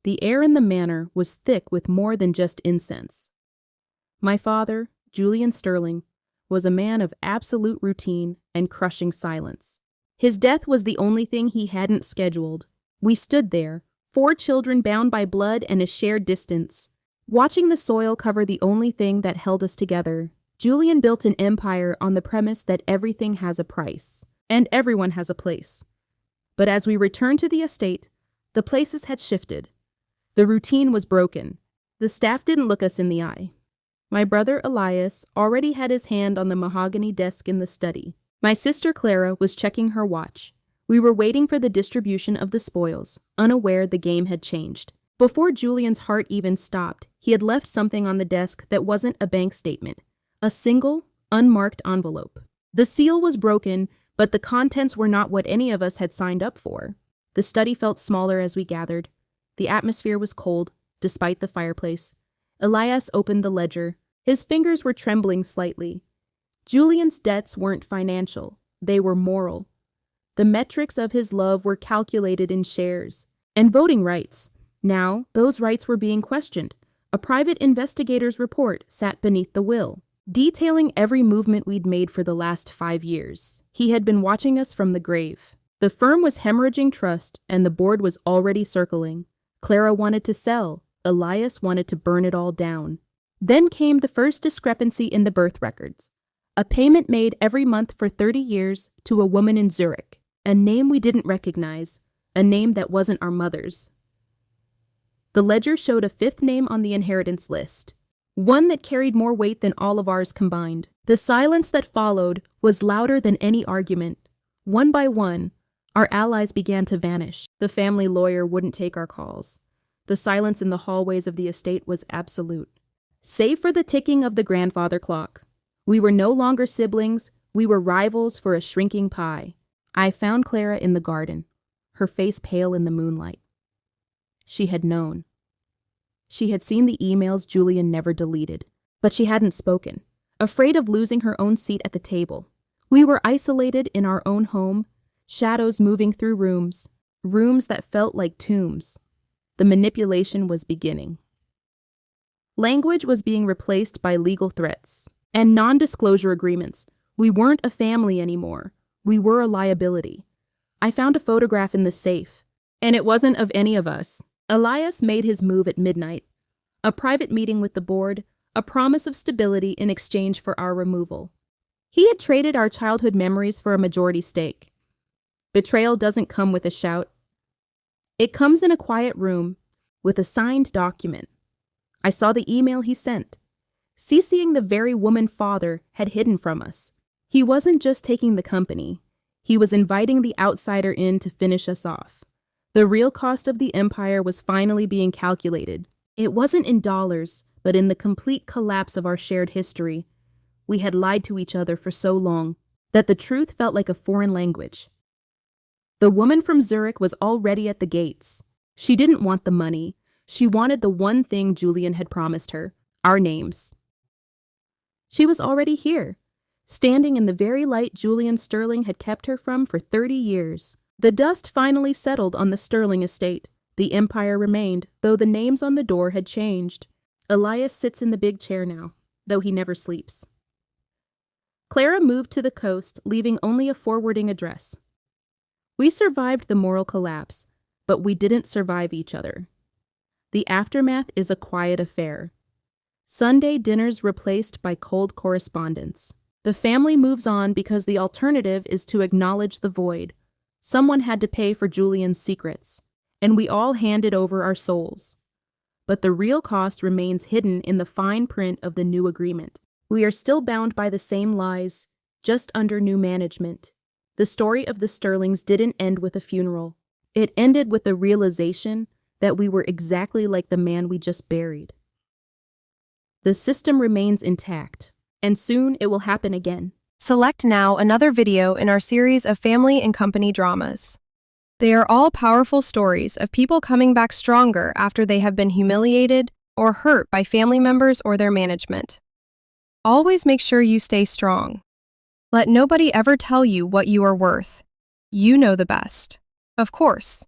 The air in the manor was thick with more than just incense. My father, Julian Sterling, was a man of absolute routine and crushing silence. His death was the only thing he hadn't scheduled. We stood there, 4 children bound by blood and a shared distance, watching the soil cover the only thing that held us together. Julian built an empire on the premise that everything has a price, and everyone has a place. But as we returned to the estate, the places had shifted. The routine was broken. The staff didn't look us in the eye. My brother Elias already had his hand on the mahogany desk in the study. My sister Clara was checking her watch. We were waiting for the distribution of the spoils, unaware the game had changed. Before Julian's heart even stopped, he had left something on the desk that wasn't a bank statement. A single, unmarked envelope. The seal was broken, but the contents were not what any of us had signed up for. The study felt smaller as we gathered. The atmosphere was cold, despite the fireplace. Elias opened the ledger. His fingers were trembling slightly. Julian's debts weren't financial. They were moral. The metrics of his love were calculated in shares. And voting rights. Now, those rights were being questioned. A private investigator's report sat beneath the will, detailing every movement we'd made for the last 5 years. He had been watching us from the grave. The firm was hemorrhaging trust, and the board was already circling. Clara wanted to sell. Elias wanted to burn it all down. Then came the first discrepancy in the birth records. A payment made every month for 30 years to a woman in Zurich, a name we didn't recognize, a name that wasn't our mother's. The ledger showed a 5th name on the inheritance list, one that carried more weight than all of ours combined. The silence that followed was louder than any argument. One by one, our allies began to vanish. The family lawyer wouldn't take our calls. The silence in the hallways of the estate was absolute. Save for the ticking of the grandfather clock. We were no longer siblings, we were rivals for a shrinking pie. I found Clara in the garden, her face pale in the moonlight. She had known. She had seen the emails Julian never deleted, but she hadn't spoken, afraid of losing her own seat at the table. We were isolated in our own home, shadows moving through rooms that felt like tombs. The manipulation was beginning. Language was being replaced by legal threats and non-disclosure agreements. We weren't a family anymore. We were a liability. I found a photograph in the safe, and it wasn't of any of us. Elias made his move at midnight. A private meeting with the board, a promise of stability in exchange for our removal. He had traded our childhood memories for a majority stake. Betrayal doesn't come with a shout. It comes in a quiet room, with a signed document. I saw the email he sent, CCing the very woman father had hidden from us. He wasn't just taking the company. He was inviting the outsider in to finish us off. The real cost of the empire was finally being calculated. It wasn't in dollars, but in the complete collapse of our shared history. We had lied to each other for so long that the truth felt like a foreign language. The woman from Zurich was already at the gates. She didn't want the money. She wanted the one thing Julian had promised her, our names. She was already here, standing in the very light Julian Sterling had kept her from for 30 years. The dust finally settled on the Sterling estate. The empire remained, though the names on the door had changed. Elias sits in the big chair now, though he never sleeps. Clara moved to the coast, leaving only a forwarding address. We survived the moral collapse, but we didn't survive each other. The aftermath is a quiet affair. Sunday dinners replaced by cold correspondence. The family moves on because the alternative is to acknowledge the void. Someone had to pay for Julian's secrets, and we all handed over our souls. But the real cost remains hidden in the fine print of the new agreement. We are still bound by the same lies, just under new management. The story of the Sterlings didn't end with a funeral. It ended with the realization that we were exactly like the man we just buried. The system remains intact, and soon it will happen again. Select now another video in our series of family and company dramas. They are all powerful stories of people coming back stronger after they have been humiliated or hurt by family members or their management. Always make sure you stay strong. Let nobody ever tell you what you are worth. You know the best. Of course.